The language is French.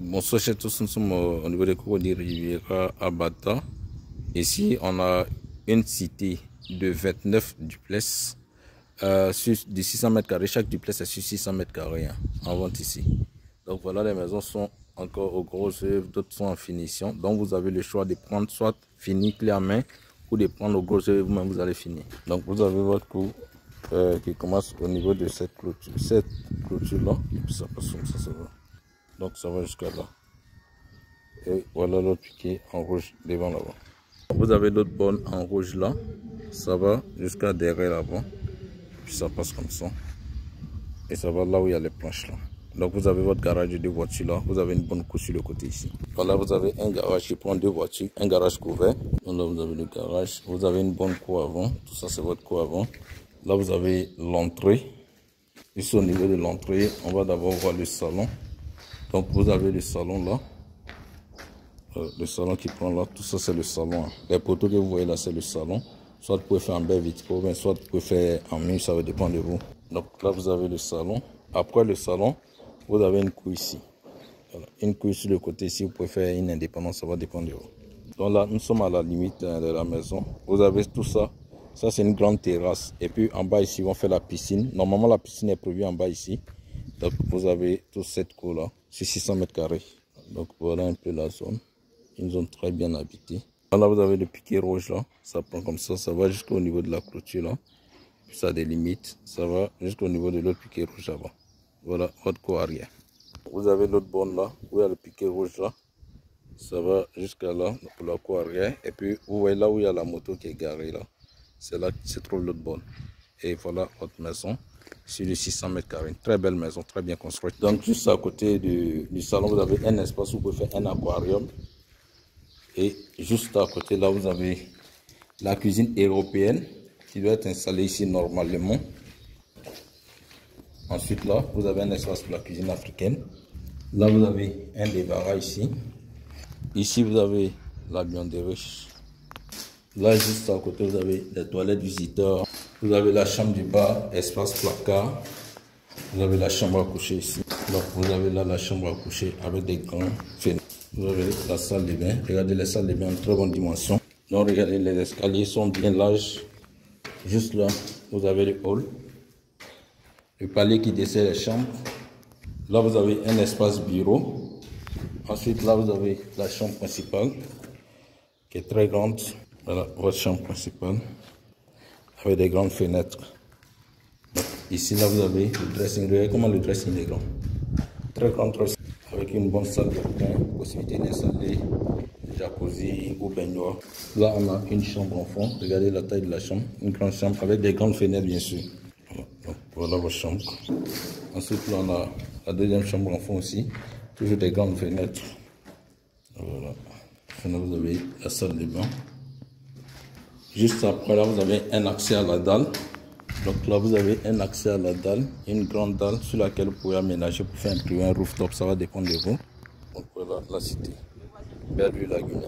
Bonsoir à tous, nous sommes au niveau des Crocodiles Riviera à Bata. Ici, on a une cité de 29 duplexes de 600 mètres carrés. Chaque duplex est sur 600 mètres carrés en vente ici. Donc voilà, les maisons sont encore au gros œuvre, d'autres sont en finition. Donc vous avez le choix de prendre soit fini clé en main ou de prendre au gros œuvre, vous-même vous allez finir. Donc vous avez votre cours qui commence au niveau de cette clôture. Cette clôture-là, et puis ça passe comme ça va. Donc ça va jusqu'à là. Et voilà l'autre piqué en rouge devant là-bas. Vous avez l'autre borne en rouge là. Ça va jusqu'à derrière là-bas. Puis ça passe comme ça. Et ça va là où il y a les planches là. Donc vous avez votre garage de 2 voitures là. Vous avez une bonne cour sur le côté ici. Voilà, vous avez un garage qui prend 2 voitures. Un garage couvert. Donc là vous avez le garage. Vous avez une bonne cour avant. Tout ça c'est votre cour avant. Là vous avez l'entrée. Ici au niveau de l'entrée, on va d'abord voir le salon. Donc vous avez le salon là. Le salon qui prend là, tout ça c'est le salon. Les poteaux que vous voyez là c'est le salon. Soit vous pouvez faire en baie vitraux, soit vous pouvez faire en mur, ça va dépendre de vous. Donc là vous avez le salon. Après le salon, vous avez une cour ici. Voilà. Une cour sur le côté ici, vous pouvez faire une indépendance, ça va dépendre de vous. Donc là nous sommes à la limite de la maison. Vous avez tout ça. Ça c'est une grande terrasse. Et puis en bas ici, on fait la piscine. Normalement la piscine est prévue en bas ici. Donc vous avez toute cette cour là, c'est 600 mètres carrés. Donc voilà un peu la zone. Une zone très bien habitée. Là vous avez le piquet rouge là, ça prend comme ça va jusqu'au niveau de la clôture là. Puis ça a des limites, ça va jusqu'au niveau de l'autre piquet rouge là-bas. Voilà votre cour arrière. Vous avez l'autre borne là, où il y a le piquet rouge là. Ça va jusqu'à là pour la cour arrière. Et puis vous voyez là où il y a la moto qui est garée là. C'est là que se trouve l'autre borne. Et voilà votre maison. Sur les 600 mètres carrés, une très belle maison, très bien construite. Donc juste à côté du salon, vous avez un espace où vous pouvez faire un aquarium. Et juste à côté là, vous avez la cuisine européenne qui doit être installée ici normalement. Ensuite là, vous avez un espace pour la cuisine africaine. Là, vous avez un débarras ici. Ici, vous avez la buanderie. Là, juste à côté, vous avez les toilettes visiteurs. Vous avez la chambre du bar, espace placard. Vous avez la chambre à coucher ici. Donc, vous avez là la chambre à coucher avec des grands fenêtres. Vous avez la salle de bain. Regardez les salles de bain en très bonne dimension. Donc, regardez, les escaliers sont bien larges. Juste là, vous avez le hall. Le palier qui dessert les chambres. Là, vous avez un espace bureau. Ensuite, là, vous avez la chambre principale qui est très grande. Voilà votre chambre principale avec des grandes fenêtres. Donc, ici, là, vous avez le dressing. Regardez comment le dressing est grand. Très grand dressing avec une bonne salle de bain, possibilité d'installer jacuzzi ou baignoire. Là, on a une chambre enfant. Regardez la taille de la chambre. Une grande chambre avec des grandes fenêtres, bien sûr. Donc, voilà votre chambre. Ensuite, là, on a la deuxième chambre enfant aussi. Toujours des grandes fenêtres. Voilà. Maintenant, vous avez la salle de bain. Juste après là, vous avez un accès à la dalle. Donc là, vous avez un accès à la dalle, une grande dalle sur laquelle vous pouvez aménager pour faire un rooftop, ça va dépendre de vous. Donc voilà la cité, Bellevue Laguna.